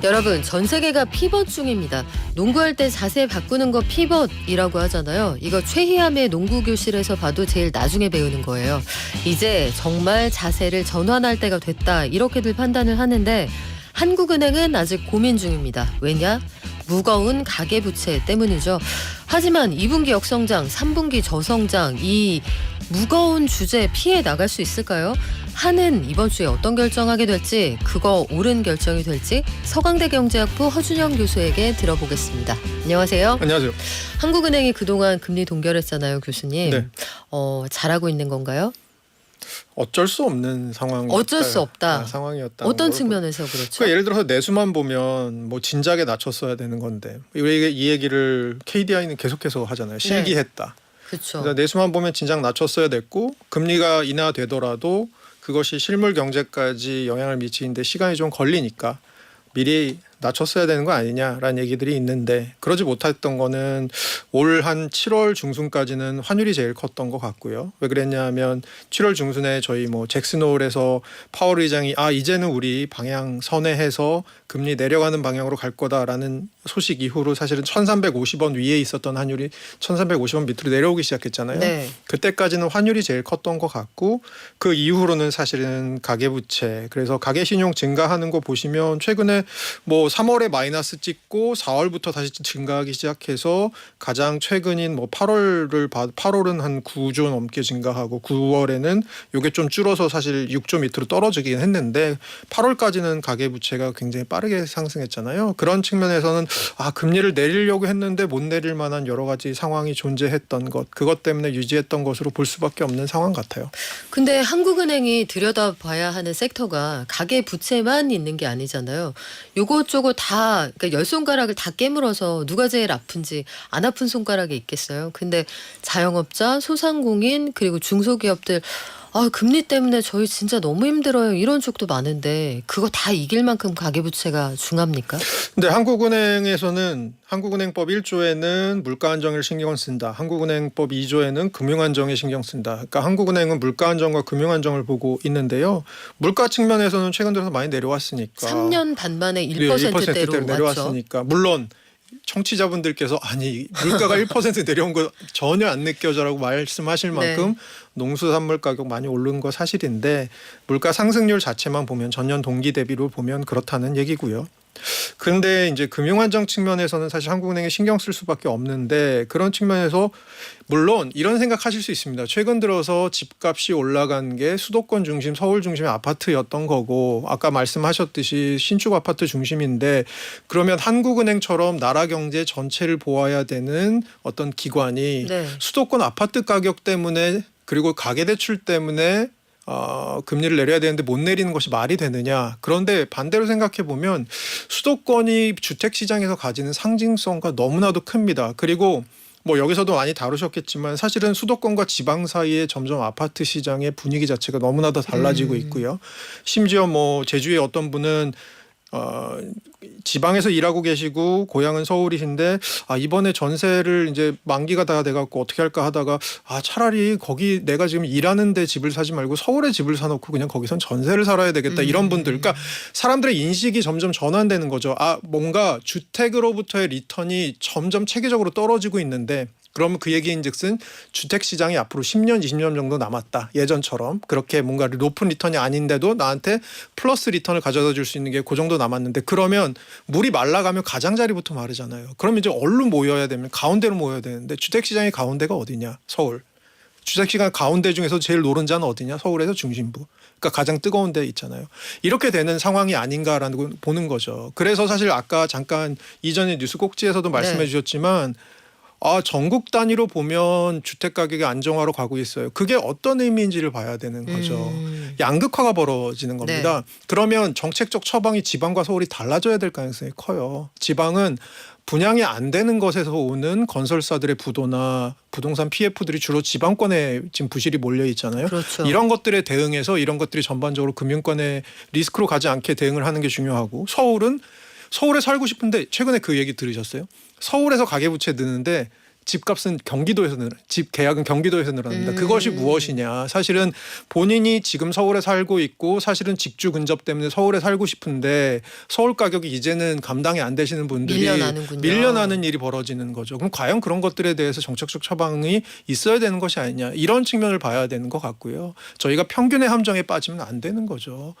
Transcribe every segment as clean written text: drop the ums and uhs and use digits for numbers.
여러분, 전 세계가 피벗 중입니다. 농구할 때 자세 바꾸는 거 피벗이라고 하잖아요. 이거 최희암의 농구 교실에서 봐도 제일 나중에 배우는 거예요. 이제 정말 자세를 전환할 때가 됐다, 이렇게들 판단을 하는데 한국은행은 아직 고민 중입니다. 왜냐? 무거운 가계부채 때문이죠. 하지만 2분기 역성장, 3분기 저성장, 이 무거운 주제 피해 나갈 수 있을까요? 한은 이번 주에 어떤 결정하게 될지, 그거 옳은 결정이 될지 서강대 경제학부 허준영 교수에게 들어보겠습니다. 안녕하세요. 안녕하세요. 한국은행이 그동안 금리 동결했잖아요, 교수님. 네. 잘하고 있는 건가요? 어쩔 수 없는 상황. 어쩔 수 없다. 상황이었다. 어떤 측면에서 그렇죠? 그러니까 예를 들어서 내수만 보면 뭐 진작에 낮췄어야 되는 건데 이 얘기를 KDI는 계속해서 하잖아요. 실기했다. 그렇죠. 그러니까 내수만 보면 진작 낮췄어야 됐고 금리가 인하되더라도 그것이 실물 경제까지 영향을 미치는데 시간이 좀 걸리니까 미리 낮췄어야 되는 거 아니냐라는 얘기들이 있는데, 그러지 못했던 거는 올 한 7월 중순까지는 환율이 제일 컸던 것 같고요. 왜 그랬냐면 7월 중순에 저희 뭐 잭슨홀에서 파월 의장이 이제는 우리 방향 선회해서 금리 내려가는 방향으로 갈 거다라는 소식 이후로 사실은 1350원 위에 있었던 환율이 1350원 밑으로 내려오기 시작했잖아요. 네. 그때까지는 환율이 제일 컸던 것 같고, 그 이후로는 사실은 가계부채, 그래서 가계신용 증가하는 거 보시면 최근에 뭐 3월에 마이너스 찍고 4월부터 다시 증가하기 시작해서 가장 최근인 뭐 8월은 한 9조 넘게 증가하고 9월에는 이게 좀 줄어서 사실 6조 밑으로 떨어지긴 했는데 8월까지는 가계부채가 굉장히 빠르게 상승했잖아요. 그런 측면에서는 금리를 내리려고 했는데 못 내릴 만한 여러 가지 상황이 존재했던 것, 그것 때문에 유지했던 것으로 볼 수밖에 없는 상황 같아요. 근데 한국은행이 들여다봐야 하는 섹터가 가계부채만 있는 게 아니잖아요. 요것저것 다, 그러니까 열 손가락을 다 깨물어서 누가 제일 아픈지, 안 아픈 손가락이 있겠어요. 근데 자영업자, 소상공인, 그리고 중소기업들, 금리 때문에 저희 진짜 너무 힘들어요, 이런 쪽도 많은데 그거 다 이길 만큼 가계부채가 중합니까? 근데 한국은행에서는 한국은행법 1조에는 물가 안정을 신경 쓴다. 한국은행법 2조에는 금융 안정에 신경 쓴다. 그러니까 한국은행은 물가 안정과 금융 안정을 보고 있는데요. 물가 측면에서는 최근 들어서 많이 내려왔으니까. 3년 반 만에 1%대로 내려왔으니까. 물론 청취자분들께서 물가가 1% 내려온 거 전혀 안 느껴져라고 말씀하실 만큼 농수산물 가격 많이 오른 거 사실인데, 물가 상승률 자체만 보면 전년 동기 대비로 보면 그렇다는 얘기고요. 그런데 이제 금융 안정 측면에서는 사실 한국은행에 신경 쓸 수밖에 없는데, 그런 측면에서 물론 이런 생각하실 수 있습니다. 최근 들어서 집값이 올라간 게 수도권 중심, 서울 중심의 아파트였던 거고, 아까 말씀하셨듯이 신축 아파트 중심인데, 그러면 한국은행처럼 나라 경제 전체를 보아야 되는 어떤 기관이 수도권 아파트 가격 때문에, 그리고 가계대출 때문에 금리를 내려야 되는데 못 내리는 것이 말이 되느냐. 그런데 반대로 생각해 보면 수도권이 주택시장에서 가지는 상징성과 너무나도 큽니다. 그리고 뭐 여기서도 많이 다루셨겠지만 사실은 수도권과 지방 사이에 점점 아파트 시장의 분위기 자체가 너무나도 달라지고 있고요. 심지어 뭐 제주의 어떤 분은 지방에서 일하고 계시고 고향은 서울이신데 이번에 전세를 이제 만기가 다 돼갖고 어떻게 할까 하다가 차라리 거기 내가 지금 일하는 데 집을 사지 말고 서울에 집을 사놓고 그냥 거기선 전세를 살아야 되겠다, 이런 분들. 그러니까 사람들의 인식이 점점 전환되는 거죠. 뭔가 주택으로부터의 리턴이 점점 체계적으로 떨어지고 있는데, 그러면 그 얘기인즉슨 주택시장이 앞으로 10년, 20년 정도 남았다. 예전처럼 그렇게 뭔가 높은 리턴이 아닌데도 나한테 플러스 리턴을 가져다 줄 수 있는 게 그 정도 남았는데, 그러면 물이 말라가면 가장자리부터 마르잖아요. 그럼 이제 얼른 모여야 되면 가운데로 모여야 되는데, 주택시장의 가운데가 어디냐? 서울. 주택시장 가운데 중에서 제일 노른자는 어디냐? 서울에서 중심부. 그러니까 가장 뜨거운 데 있잖아요. 이렇게 되는 상황이 아닌가라는 걸 보는 거죠. 그래서 사실 아까 잠깐 이전에 뉴스 꼭지에서도 말씀해 주셨지만 전국 단위로 보면 주택 가격이 안정화로 가고 있어요. 그게 어떤 의미인지를 봐야 되는 거죠. 양극화가 벌어지는 겁니다. 그러면 정책적 처방이 지방과 서울이 달라져야 될 가능성이 커요. 지방은 분양이 안 되는 것에서 오는 건설사들의 부도나 부동산 PF들이 주로 지방권에 지금 부실이 몰려 있잖아요. 그렇죠. 이런 것들에 대응해서 이런 것들이 전반적으로 금융권의 리스크로 가지 않게 대응을 하는 게 중요하고, 서울은 서울에 살고 싶은데 최근에 그 얘기 들으셨어요? 서울에서 가계부채 드는데 집값은 집 계약은 경기도에서 늘어납니다. 그것이 무엇이냐? 사실은 본인이 지금 서울에 살고 있고 사실은 직주 근접 때문에 서울에 살고 싶은데 서울 가격이 이제는 감당이 안 되시는 분들이 밀려나는군요. 밀려나는 일이 벌어지는 거죠. 그럼 과연 그런 것들에 대해서 정책적 처방이 있어야 되는 것이 아니냐? 이런 측면을 봐야 되는 것 같고요. 저희가 평균의 함정에 빠지면 안 되는 거죠.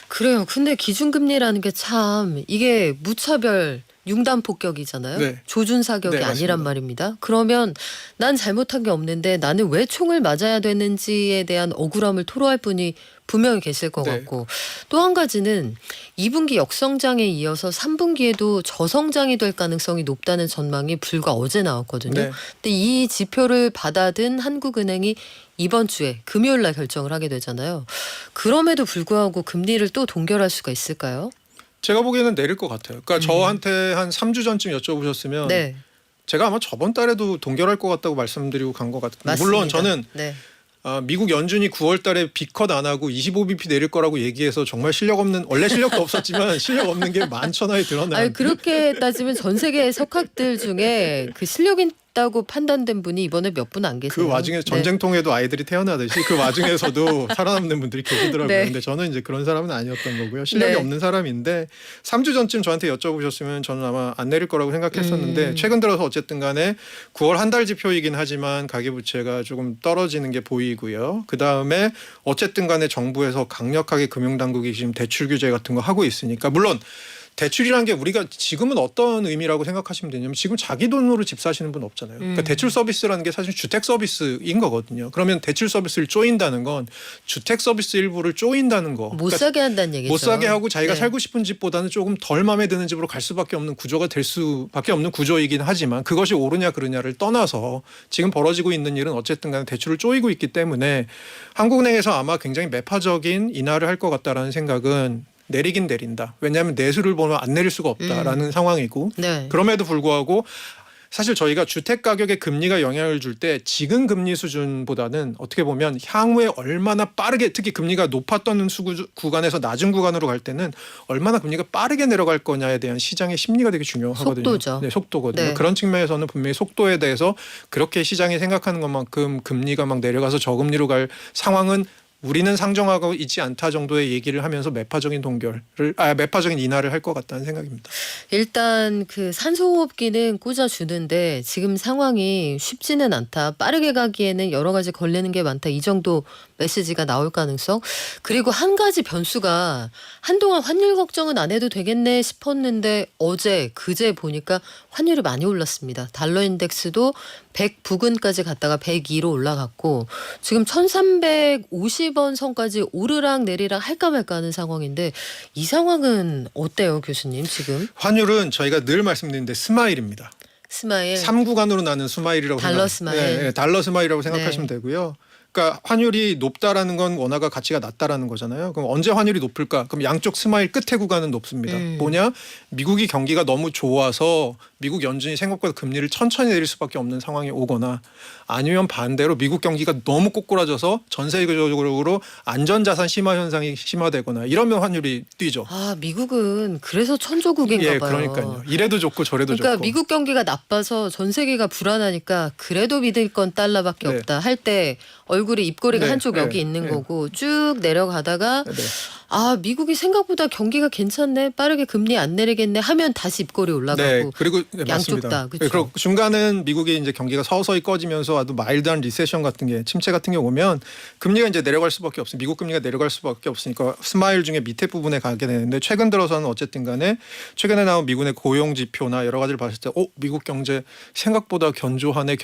그래요. 근데 기준금리라는 게 참 이게 무차별 융단 폭격이잖아요. 네. 조준 사격이 네, 맞습니다. 아니란 말입니다. 그러면 난 잘못한 게 없는데 나는 왜 총을 맞아야 되는지에 대한 억울함을 토로할 분이 분명히 계실 것 네. 같고 또 한 가지는 2분기 역성장에 이어서 3분기에도 저성장이 될 가능성이 높다는 전망이 불과 어제 나왔거든요. 네. 근데 이 지표를 받아든 한국은행이 이번 주에 금요일 날 결정을 하게 되잖아요. 그럼에도 불구하고 금리를 또 동결할 수가 있을까요? 제가 보기에는 내릴 것 같아요. 그러니까 저한테 한 3주 전쯤 여쭤보셨으면 네. 제가 아마 저번 달에도 동결할 것 같다고 말씀드리고 간 것 같은데 맞습니다. 물론 저는 네. 미국 연준이 9월 달에 B컷 안 하고 25bp 내릴 거라고 얘기해서 정말 실력 없는 원래 실력도 없었지만 실력 없는 게 만천하에 드러난 아니 그렇게 따지면 전 세계 석학들 중에 그 실력 있다고 판단된 분이 이번에 몇 분 안 계세요. 그 와중에 전쟁통에도 아이들이 태어나듯이 그 와중에서도 살아남는 분들이 계시더라고요. 네. 근데 저는 이제 그런 사람은 아니었던 거고요. 실력이 네. 없는 사람인데 3주 전쯤 저한테 여쭤보셨으면 저는 아마 안 내릴 거라고 생각했었는데 최근 들어서 어쨌든 간에 9월 한 달 지표이긴 하지만 가계부채가 조금 떨어지는 게 보이고요. 그다음에 어쨌든 간에 정부에서 강력하게 금융당국이 지금 대출 규제 같은 거 하고 있으니까 물론 대출이라는 게 우리가 지금은 어떤 의미라고 생각하시면 되냐면 지금 자기 돈으로 집 사시는 분 없잖아요. 그러니까 대출 서비스라는 게 사실 주택 서비스인 거거든요. 그러면 대출 서비스를 쪼인다는 건 주택 서비스 일부를 쪼인다는 거. 못 사게 한다는 얘기죠. 못 사게 하고 자기가 네. 살고 싶은 집보다는 조금 덜 마음에 드는 집으로 갈 수밖에 없는 구조가 될 수밖에 없는 구조이긴 하지만 그것이 옳으냐 그르냐를 떠나서 지금 벌어지고 있는 일은 어쨌든 간에 대출을 쪼이고 있기 때문에 한국은행에서 아마 굉장히 매파적인 인하를 할 것 같다라는 생각은 내리긴 내린다. 왜냐하면 내수를 보면 안 내릴 수가 없다라는 상황이고 네. 그럼에도 불구하고 사실 저희가 주택 가격에 금리가 영향을 줄 때 지금 금리 수준보다는 어떻게 보면 향후에 얼마나 빠르게 특히 금리가 높았던 구간에서 낮은 구간으로 갈 때는 얼마나 금리가 빠르게 내려갈 거냐에 대한 시장의 심리가 되게 중요하거든요. 속도죠. 네, 속도거든요. 네. 그런 측면에서는 분명히 속도에 대해서 그렇게 시장이 생각하는 것만큼 금리가 막 내려가서 저금리로 갈 상황은 우리는 상정하고 있지 않다 정도의 얘기를 하면서 매파적인 매파적인 인하를 할 것 같다는 생각입니다. 일단 그 산소호흡기는 꽂아주는데 지금 상황이 쉽지는 않다. 빠르게 가기에는 여러 가지 걸리는 게 많다. 이 정도 메시지가 나올 가능성. 그리고 한 가지 변수가 한동안 환율 걱정은 안 해도 되겠네 싶었는데 어제 그제 보니까 환율이 많이 올랐습니다. 달러 인덱스도 100 부근까지 갔다가 102로 올라갔고 지금 1350원 선까지 오르락 내리락 할까 말까 하는 상황인데 이 상황은 어때요 교수님 지금? 환율은 저희가 늘 말씀드리는데 스마일입니다. 스마일 3구간으로 나는 스마일이라고 달러 스마일. 네, 달러 스마일이라고 생각하시면 되고요. 그러니까 환율이 높다라는 건 원화가 가치가 낮다라는 거잖아요. 그럼 언제 환율이 높을까? 그럼 양쪽 스마일 끝에 구간은 높습니다. 뭐냐? 미국이 경기가 너무 좋아서 미국 연준이 생각보다 금리를 천천히 내릴 수밖에 없는 상황이 오거나 아니면 반대로 미국 경기가 너무 꼬꾸라져서 전 세계적으로 안전자산 심화 현상이 심화되거나 이러면 환율이 뛰죠. 아 미국은 그래서 천조국인가 예, 봐요. 그러니까요. 이래도 좋고 저래도 그러니까 좋고. 미국 경기가 나빠서 전 세계가 불안하니까 그래도 믿을 건 달러밖에 네. 없다 할 때 얼굴이 입꼬리가 네, 한쪽 여기 네, 있는 네. 거고 쭉 내려가다가 네. 아 미국이 생각보다 경기가 괜찮네 빠르게 금리 안 내리겠네 하면 다시 입꼬리 올라가고 네, 그리고 네, 양쪽 맞습니다. 다, 그쵸? 네, 그리고 중간은 미국이 이제 경기가 서서히 꺼지면서 아주 마일드한 리세션 같은 게 침체 같은 게 오면 금리가 이제 내려갈 수밖에 없어요. 미국 금리가 내려갈 수밖에 없으니까 스마일 중에 밑에 부분에 가게 되는데 최근 들어서는 어쨌든 간에 최근에 나온 미국의 고용 지표나 여러 가지를 봤을 때 미국 경제 생각보다 견조하네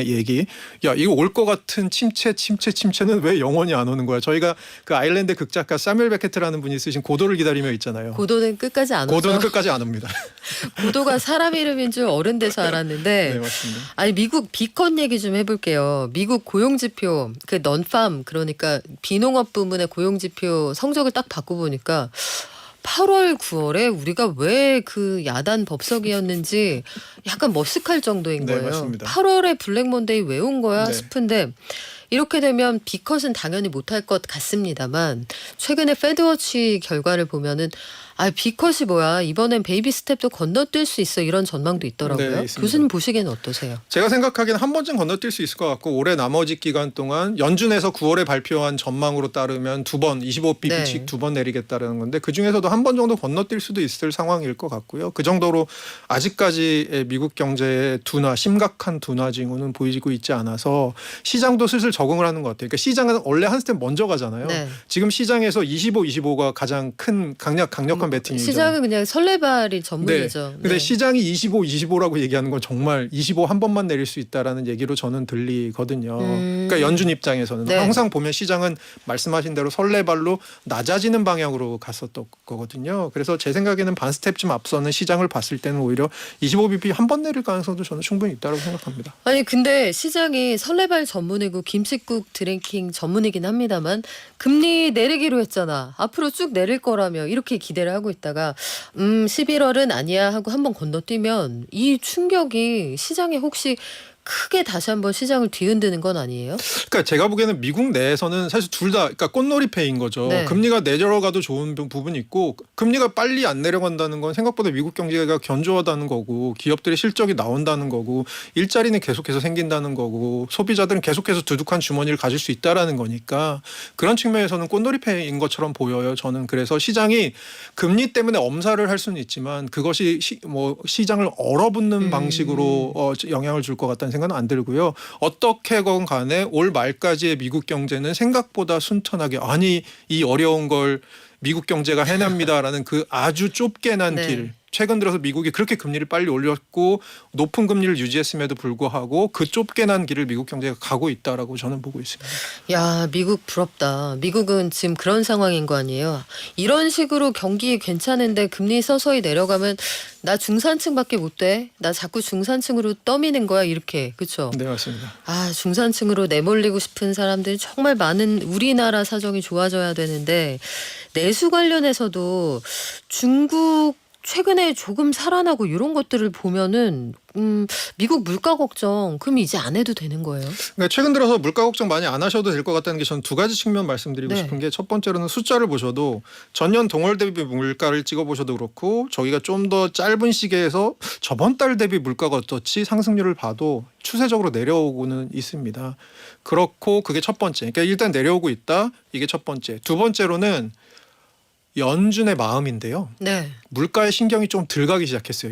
얘기. 야, 이거 올 것 같은 침체는 왜 영원히 안 오는 거야? 저희가 그 아일랜드 극작가 사뮤엘 베케트라는 분이 쓰신 고도를 기다리며 있잖아요. 고도는 끝까지 안 오죠. 고도는 끝까지 안 옵니다. 고도가 사람 이름인 줄 어른 돼서 알았는데 네, 맞습니다. 아니 미국 비컨 얘기 좀 해볼게요. 미국 고용지표 그 넌팜 그러니까 비농업 부문의 고용지표 성적을 딱 받고 보니까 8월 9월에 우리가 왜 그 야단 법석이었는지 약간 머쓱할 정도인 네, 거예요. 맞습니다. 8월에 블랙 먼데이 왜 온 거야 네. 싶은데 이렇게 되면 비컷은 당연히 못할 것 같습니다만 최근에 페드워치 결과를 보면은 B컷이 뭐야 이번엔 베이비 스텝도 건너뛸 수 있어 이런 전망도 있더라고요. 네, 있습니다. 교수님 보시기에는 어떠세요? 제가 생각하기에는 한 번쯤 건너뛸 수 있을 것 같고 올해 나머지 기간 동안 연준에서 9월에 발표한 전망으로 따르면 2번 25bp씩 네. 2번 내리겠다라는 건데 그중에서도 한 번 정도 건너뛸 수도 있을 상황일 것 같고요. 그 정도로 아직까지 미국 경제의 둔화, 심각한 둔화 징후는 보이고 있지 않아서 시장도 슬슬 적응을 하는 것 같아요. 그러니까 시장은 원래 한 스텝 먼저 가잖아요. 네. 지금 시장에서 25가 가장 큰 강력한 배팅이죠. 시장은 그냥 설레발이 전문이죠. 근데 시장이 25라고 얘기하는 건 정말 25 한 번만 내릴 수 있다라는 얘기로 저는 들리거든요. 그러니까 연준 입장에서는 네. 항상 보면 시장은 말씀하신 대로 설레발로 낮아지는 방향으로 갔었던 거거든요. 그래서 제 생각에는 반 스텝쯤 앞서는 시장을 봤을 때는 오히려 25bp 한 번 내릴 가능성도 저는 충분히 있다고 생각합니다. 아니 근데 시장이 설레발 전문이고 김칫국 드랭킹 전문이긴 합니다만 금리 내리기로 했잖아. 앞으로 쭉 내릴 거라며 이렇게 기대를 하고 있다가 11월은 아니야 하고 한번 건너뛰면 이 충격이 시장에 혹시 크게 다시 한번 시장을 뒤흔드는 건 아니에요? 그러니까 제가 보기에는 미국 내에서는 사실 둘 다 그러니까 꽃놀이패인 거죠. 네. 금리가 내려가도 좋은 부분이 있고 금리가 빨리 안 내려간다는 건 생각보다 미국 경제가 견조하다는 거고 기업들의 실적이 나온다는 거고 일자리는 계속해서 생긴다는 거고 소비자들은 계속해서 두둑한 주머니를 가질 수 있다라는 거니까 그런 측면에서는 꽃놀이패인 것처럼 보여요. 저는 그래서 시장이 금리 때문에 엄살을 할 수는 있지만 그것이 시장을 얼어붙는 방식으로 영향을 줄 것 같다는 생각은 안 들고요. 어떻게건 간에 올 말까지의 미국 경제는 생각보다 순탄하게 아니 이 어려운 걸 미국 경제가 해냅니다라는 그 아주 좁게 난 네. 길. 최근 들어서 미국이 그렇게 금리를 빨리 올렸고 높은 금리를 유지했음에도 불구하고 그 좁게 난 길을 미국 경제가 가고 있다라고 저는 보고 있습니다. 야, 미국 부럽다. 미국은 지금 그런 상황인 거 아니에요. 이런 식으로 경기 괜찮은데 금리 서서히 내려가면 나 중산층밖에 못 돼. 나 자꾸 중산층으로 떠미는 거야 이렇게. 그렇죠? 네, 맞습니다. 중산층으로 내몰리고 싶은 사람들이 정말 많은 우리나라 사정이 좋아져야 되는데 내수 관련해서도 중국 최근에 조금 살아나고 이런 것들을 보면은 미국 물가 걱정 그럼 이제 안 해도 되는 거예요? 그러니까 최근 들어서 물가 걱정 많이 안 하셔도 될 것 같다는 게 저는 두 가지 측면 말씀드리고 네. 싶은 게 첫 번째로는 숫자를 보셔도 전년 동월 대비 물가를 찍어보셔도 그렇고 저희가 좀 더 짧은 시기에서 저번 달 대비 물가가 어떻지 상승률을 봐도 추세적으로 내려오고는 있습니다. 그렇고 그게 첫 번째. 그러니까 일단 내려오고 있다. 이게 첫 번째. 두 번째로는 연준의 마음인데요. 네. 물가에 신경이 좀 덜 가기 시작했어요.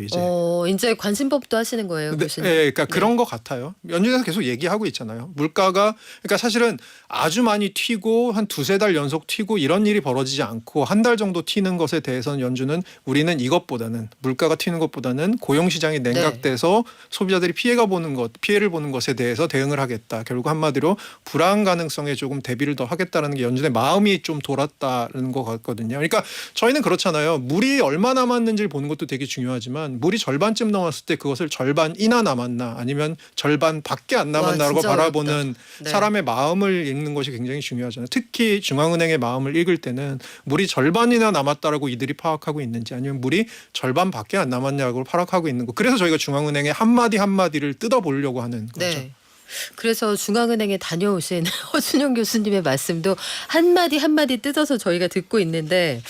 이제 관심법도 하시는 거예요, 네, 교수님? 그러니까 그런 것 같아요. 연준에서 계속 얘기하고 있잖아요. 물가가 그러니까 사실은 아주 많이 튀고 한 두세 달 연속 튀고 이런 일이 벌어지지 않고 한 달 정도 튀는 것에 대해서는 연준은 우리는 이것보다는 물가가 튀는 것보다는 고용 시장이 냉각돼서 소비자들이 피해를 보는 것에 대해서 대응을 하겠다. 결국 한마디로 불안 가능성에 조금 대비를 더 하겠다라는 게 연준의 마음이 좀 돌았다는 것 같거든요. 그러니까 저희는 그렇잖아요. 물이 얼마 남았는지를 보는 것도 되게 중요하지만 물이 절반쯤 남았을 때 그것을 절반이나 남았나 아니면 절반밖에 안 남았나라고 진짜 바라보는 네. 사람의 마음을 읽는 것이 굉장히 중요하잖아요. 특히 중앙은행의 마음을 읽을 때는 물이 절반이나 남았다라고 이들이 파악하고 있는지 아니면 물이 절반밖에 안 남았냐고 파악하고 있는 거. 그래서 저희가 중앙은행의 한마디 한마디를 뜯어보려고 하는 거죠. 네. 그래서 중앙은행에 다녀오신 허준영 교수님의 말씀도 한마디 한마디 뜯어서 저희가 듣고 있는데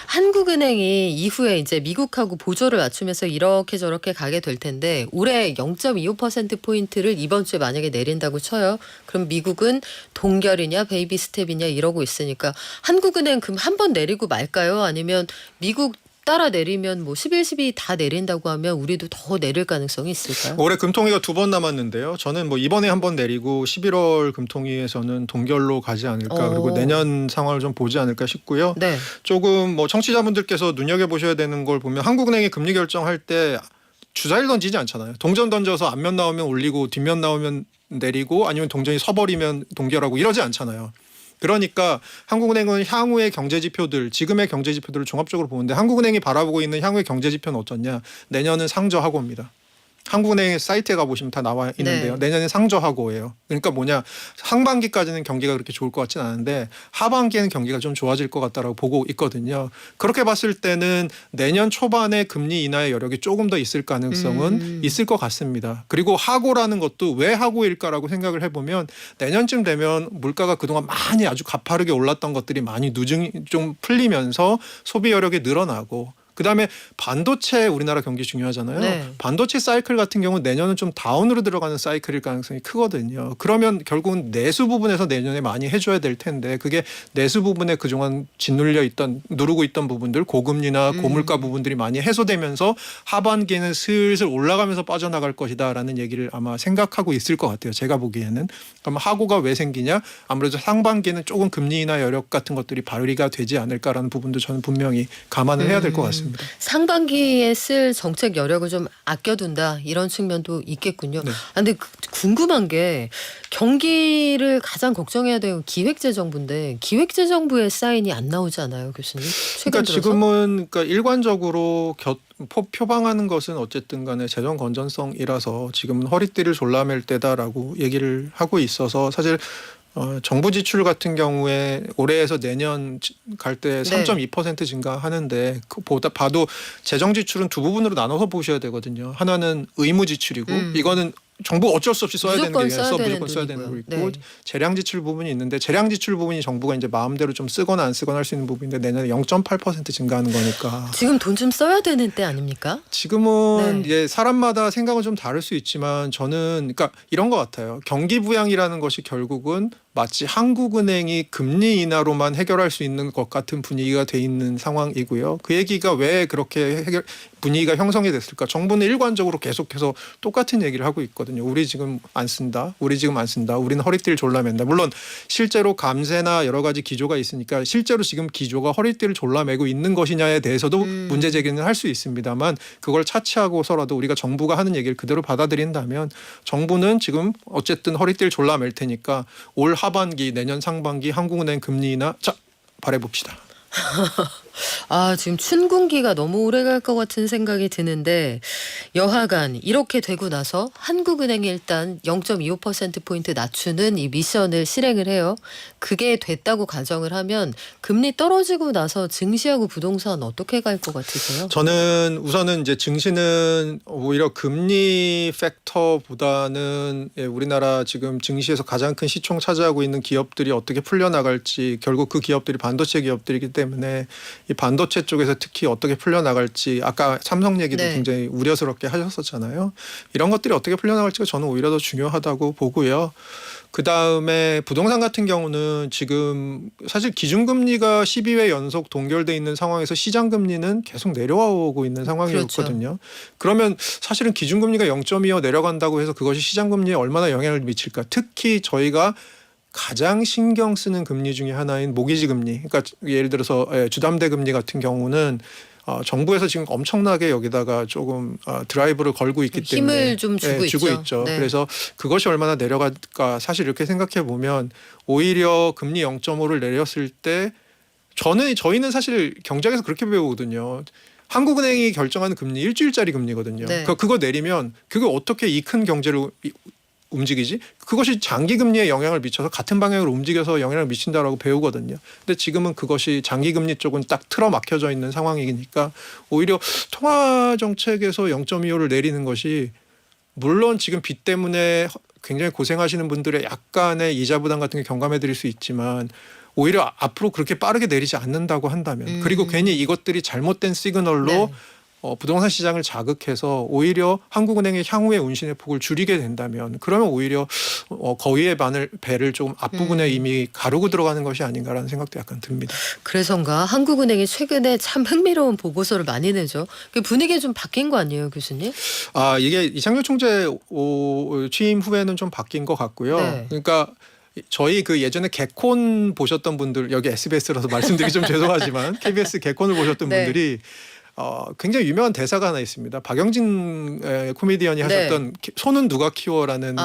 한국은행이 이후에 이제 미국하고 보조를 맞추면서 이렇게 저렇게 가게 될 텐데 올해 0.25%포인트를 이번 주에 만약에 내린다고 쳐요. 그럼 미국은 동결이냐 베이비 스텝이냐 이러고 있으니까 한국은행 그럼 한 번 내리고 말까요? 아니면 미국 따라 내리면 11, 12 다 내린다고 하면 우리도 더 내릴 가능성이 있을까요? 올해 금통위가 2번 남았는데요. 저는 이번에 한 번 내리고 11월 금통위에서는 동결로 가지 않을까 그리고 내년 상황을 좀 보지 않을까 싶고요. 네. 조금 청취자분들께서 눈여겨보셔야 되는 걸 보면 한국은행이 금리 결정할 때 주사위를 던지지 않잖아요. 동전 던져서 앞면 나오면 올리고 뒷면 나오면 내리고 아니면 동전이 서버리면 동결하고 이러지 않잖아요. 그러니까 한국은행은 향후의 경제지표들 지금의 경제지표들을 종합적으로 보는데 한국은행이 바라보고 있는 향후의 경제지표는 어떻냐. 내년은 상저하고입니다. 한국은행 사이트에 가보시면 다 나와 있는데요. 네. 내년에 상저하고예요. 그러니까 뭐냐, 상반기까지는 경기가 그렇게 좋을 것 같지는 않은데 하반기에는 경기가 좀 좋아질 것 같다라고 보고 있거든요. 그렇게 봤을 때는 내년 초반에 금리 인하의 여력이 조금 더 있을 가능성은 있을 것 같습니다. 그리고 하고라는 것도 왜 하고일까라고 생각을 해보면 내년쯤 되면 물가가 그동안 많이 아주 가파르게 올랐던 것들이 많이 누증이 좀 풀리면서 소비 여력이 늘어나고, 그다음에 반도체 우리나라 경기 중요하잖아요. 네. 반도체 사이클 같은 경우는 내년은 좀 다운으로 들어가는 사이클일 가능성이 크거든요. 그러면 결국은 내수 부분에서 내년에 많이 해줘야 될 텐데 그게 내수 부분에 그동안 짓눌려 있던 누르고 있던 부분들 고금리나 고물가 부분들이 많이 해소되면서 하반기에는 슬슬 올라가면서 빠져나갈 것이다라는 얘기를 아마 생각하고 있을 것 같아요. 제가 보기에는. 그럼 하고가 왜 생기냐? 아무래도 상반기에는 조금 금리 인하 여력 같은 것들이 발휘가 되지 않을까라는 부분도 저는 분명히 감안을 해야 될 것 같습니다. 상반기에 쓸 정책 여력을 좀 아껴둔다 이런 측면도 있겠군요. 네. 근데 궁금한 게 경기를 가장 걱정해야 되는 기획재정부인데 기획재정부의 사인이 안 나오잖아요, 교수님. 최근 그러니까 들어서? 지금은 그러니까 일관적으로 표방하는 것은 어쨌든 간에 재정 건전성이라서 지금은 허리띠를 졸라맬 때다라고 얘기를 하고 있어서 사실 정부 지출 같은 경우에 올해에서 내년 갈 때 네. 3.2% 증가하는데 그보다 봐도 재정 지출은 두 부분으로 나눠서 보셔야 되거든요. 하나는 의무 지출이고 이거는 정부 어쩔 수 없이 써야 되는 게 무조건 있어서 써야 되는 무조건 써야 되는 거 돈이고요. 있고 네. 재량 지출 부분이 있는데 재량 지출 부분이 정부가 이제 마음대로 좀 쓰거나 안 쓰거나 할 수 있는 부분인데 내년에 0.8% 증가하는 거니까 지금 돈 좀 써야 되는 때 아닙니까? 지금은 네. 이제 사람마다 생각은 좀 다를 수 있지만 저는 그러니까 이런 것 같아요. 경기 부양이라는 것이 결국은 마치 한국은행이 금리 인하로만 해결할 수 있는 것 같은 분위기가 돼 있는 상황이고요. 그 얘기가 왜 그렇게 분위기가 형성이 됐을까? 정부는 일관적으로 계속해서 똑같은 얘기를 하고 있거든요. 우리 지금 안 쓴다. 우리 지금 안 쓴다. 우리는 허리띠를 졸라맨다. 물론 실제로 감세나 여러 가지 기조가 있으니까 실제로 지금 기조가 허리띠를 졸라매고 있는 것이냐에 대해서도 문제 제기는 할 수 있습니다만 그걸 차치하고서라도 우리가 정부가 하는 얘기를 그대로 받아들인다면 정부는 지금 어쨌든 허리띠를 졸라맬 테니까 올 하반기 내년 상반기 한국은행 금리 인하 자 바라봅시다. 지금 춘군기가 너무 오래 갈 것 같은 생각이 드는데 여하간 이렇게 되고 나서 한국은행이 일단 0.25%포인트 낮추는 이 미션을 실행을 해요. 그게 됐다고 가정을 하면 금리 떨어지고 나서 증시하고 부동산 어떻게 갈 것 같으세요? 저는 우선은 이제 증시는 오히려 금리 팩터보다는 우리나라 지금 증시에서 가장 큰 시총 차지하고 있는 기업들이 어떻게 풀려나갈지 결국 그 기업들이 반도체 기업들이기 때문에 이 반도체 쪽에서 특히 어떻게 풀려나갈지 아까 삼성 얘기도 네. 굉장히 우려스럽게 하셨었잖아요. 이런 것들이 어떻게 풀려나갈지가 저는 오히려 더 중요하다고 보고요. 그다음에 부동산 같은 경우는 지금 사실 기준금리가 12회 연속 동결돼 있는 상황에서 시장금리는 계속 내려오고 있는 상황이었거든요. 그러면 사실은 기준금리가 0.25 내려간다고 해서 그것이 시장금리에 얼마나 영향을 미칠까. 특히 저희가 가장 신경 쓰는 금리 중에 하나인 모기지 금리. 그러니까 예를 들어서 주담대 금리 같은 경우는 정부에서 지금 엄청나게 여기다가 조금 드라이브를 걸고 있기 때문에 힘을 좀 주고 있죠. 네. 그래서 그것이 얼마나 내려갈까 사실 이렇게 생각해 보면 오히려 금리 0.5를 내렸을 때 저희는 사실 경제학에서 그렇게 배우거든요. 한국은행이 결정하는 금리 일주일짜리 금리거든요. 네. 그거 내리면 그게 어떻게 이 큰 경제를 움직이지? 그것이 장기 금리에 영향을 미쳐서 같은 방향으로 움직여서 영향을 미친다라고 배우거든요. 근데 지금은 그것이 장기 금리 쪽은 딱 틀어막혀져 있는 상황이니까 오히려 통화 정책에서 0.25를 내리는 것이 물론 지금 빚 때문에 굉장히 고생하시는 분들의 약간의 이자 부담 같은 게 경감해 드릴 수 있지만 오히려 앞으로 그렇게 빠르게 내리지 않는다고 한다면 그리고 괜히 이것들이 잘못된 시그널로 네. 부동산 시장을 자극해서 오히려 한국은행의 향후의 운신의 폭을 줄이게 된다면 그러면 오히려 거위의 배를 좀 앞부분에 이미 가르고 들어가는 것이 아닌가라는 생각도 약간 듭니다. 그래서인가 한국은행이 최근에 참 흥미로운 보고서를 많이 내죠. 그 분위기가 좀 바뀐 거 아니에요, 교수님? 이게 이창규 총재 취임 후에는 좀 바뀐 것 같고요. 네. 그러니까 저희 그 예전에 개콘 보셨던 분들 여기 SBS라서 말씀드리기 좀 죄송하지만 KBS 개콘을 보셨던 네. 분들이 굉장히 유명한 대사가 하나 있습니다. 박영진 코미디언이 하셨던 소는 누가 키워라는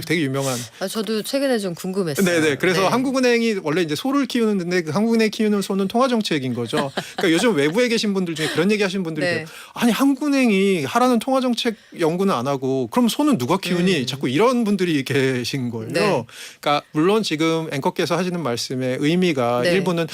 되게 유명한. 저도 최근에 좀 궁금했어요. 네네. 그래서 네. 한국은행이 원래 이제 소를 키우는데 그 한국은행이 키우는 소는 통화정책인 거죠. 그러니까 요즘 외부에 계신 분들 중에 그런 얘기 하시는 분들이 네. 아니 한국은행이 하라는 통화정책 연구는 안 하고 그럼 소는 누가 키우니? 자꾸 이런 분들이 계신 거예요. 네. 그러니까 물론 지금 앵커께서 하시는 말씀의 의미가 네. 일부는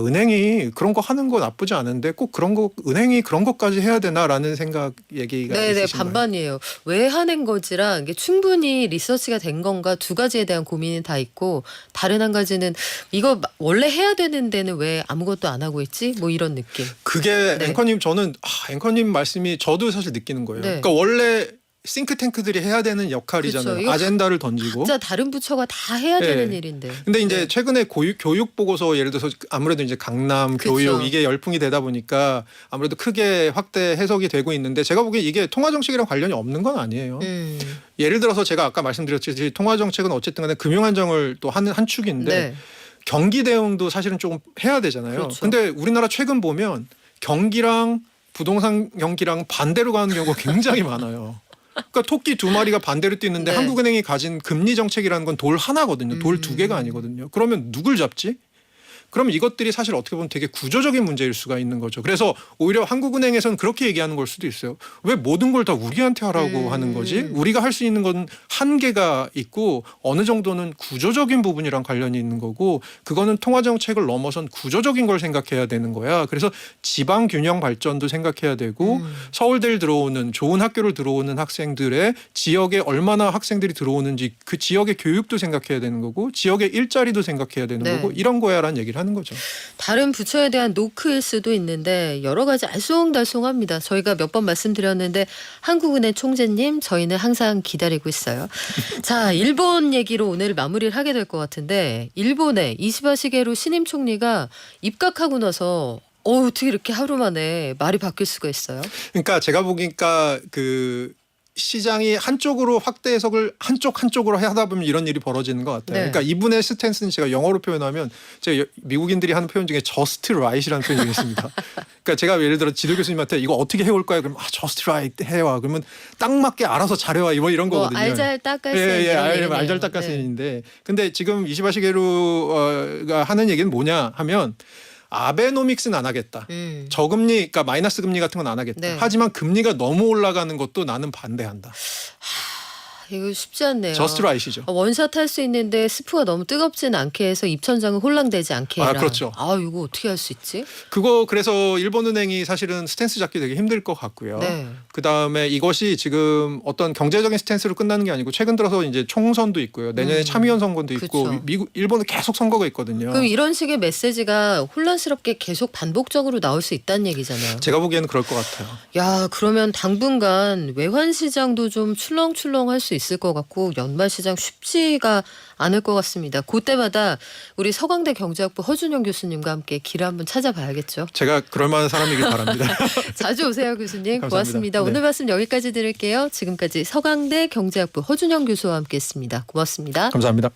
은행이 그런 거 하는 거 나쁘지 않은데 꼭 그런 거 은행이 그런 것까지 해야 되나라는 생각 얘기가 네네 있으신 거예요. 반반이에요. 왜 하는 거지랑 이게 충분히 리서치가 된 건가 두 가지에 대한 고민이 다 있고 다른 한 가지는 이거 원래 해야 되는 데는 왜 아무것도 안 하고 있지? 뭐 이런 느낌. 그게 네. 앵커님 저는 앵커님 말씀이 저도 사실 느끼는 거예요. 네. 그러니까 원래 싱크탱크들이 해야 되는 역할이잖아요. 그쵸. 이거 아젠다를 던지고. 진짜 다른 부처가 다 해야 네. 되는 일인데. 근데 이제 네. 최근에 교육 보고서 예를 들어서 아무래도 이제 강남 그쵸. 교육 이게 열풍이 되다 보니까 아무래도 크게 확대 해석이 되고 있는데 제가 보기엔 이게 통화 정책이랑 관련이 없는 건 아니에요. 예를 들어서 제가 아까 말씀드렸듯이 통화 정책은 어쨌든 간에 금융 안정을 또 하는 한 축인데 네. 경기 대응도 사실은 조금 해야 되잖아요. 그렇죠. 근데 우리나라 최근 보면 경기랑 부동산 경기랑 반대로 가는 경우가 굉장히 많아요. 그러니까 토끼 두 마리가 반대로 뛰는데 네. 한국은행이 가진 금리 정책이라는 건 돌 하나거든요. 돌 두 개가 아니거든요. 그러면 누굴 잡지? 그러면 이것들이 사실 어떻게 보면 되게 구조적인 문제일 수가 있는 거죠. 그래서 오히려 한국은행에서는 그렇게 얘기하는 걸 수도 있어요. 왜 모든 걸 다 우리한테 하라고 하는 거지? 우리가 할 수 있는 건 한계가 있고 어느 정도는 구조적인 부분이랑 관련이 있는 거고 그거는 통화정책을 넘어선 구조적인 걸 생각해야 되는 거야. 그래서 지방 균형 발전도 생각해야 되고 서울대를 들어오는 좋은 학교를 들어오는 학생들의 지역에 얼마나 학생들이 들어오는지 그 지역의 교육도 생각해야 되는 거고 지역의 일자리도 생각해야 되는 네. 거고 이런 거야라는 얘기를 하는 거죠. 다른 부처에 대한 노크일 수도 있는데 여러 가지 알쏭달쏭합니다. 저희가 몇 번 말씀드렸는데 한국은행 총재님 저희는 항상 기다리고 있어요. 자, 일본 얘기로 오늘 마무리를 하게 될 것 같은데 일본의 이시바 시게루 신임 총리가 입각하고 나서 어떻게 이렇게 하루 만에 말이 바뀔 수가 있어요? 그러니까 제가 보니까 그 시장이 한쪽으로 확대 해석을 한쪽으로 하다 보면 이런 일이 벌어지는 것 같아요. 네. 그러니까 이분의 스탠스는 제가 영어로 표현하면 제가 미국인들이 하는 표현 중에 just right이라는 표현이 있습니다. 그러니까 제가 예를 들어 지도 교수님한테 이거 어떻게 해올 거야? 그러면 just right 해와. 그러면 딱 맞게 알아서 잘해와. 이런 거거든요. 알잘딱깔센 알잘딱깔센인데 근데 지금 이시바 시게루가 하는 얘기는 뭐냐 하면 아베노믹스는 안 하겠다. 저금리, 그러니까 마이너스 금리 같은 건 안 하겠다. 네. 하지만 금리가 너무 올라가는 것도 나는 반대한다. 이거 쉽지 않네요. 저스트 라이시죠. 원샷 할 수 있는데 스프가 너무 뜨겁지는 않게 해서 입천장은 홀랑되지 않게 해라. 그렇죠. 이거 어떻게 할 수 있지? 그거 그래서 일본은행이 사실은 스탠스 잡기 되게 힘들 것 같고요. 네. 그다음에 이것이 지금 어떤 경제적인 스탠스로 끝나는 게 아니고 최근 들어서 이제 총선도 있고요. 내년에 참의원 선거도 있고 그렇죠. 일본은 계속 선거가 있거든요. 그럼 이런 식의 메시지가 혼란스럽게 계속 반복적으로 나올 수 있다는 얘기잖아요. 제가 보기에는 그럴 것 같아요. 야, 그러면 당분간 외환 시장도 좀 출렁출렁할 수 있을 것 같고 연말 시장 쉽지가 않을 것 같습니다. 그때마다 우리 서강대 경제학부 허준영 교수님과 함께 길을 한번 찾아봐야겠죠. 제가 그럴 만한 사람이길 바랍니다. 자주 오세요, 교수님. 감사합니다. 고맙습니다. 네. 오늘 말씀 여기까지 드릴게요. 지금까지 서강대 경제학부 허준영 교수와 함께했습니다. 고맙습니다. 감사합니다.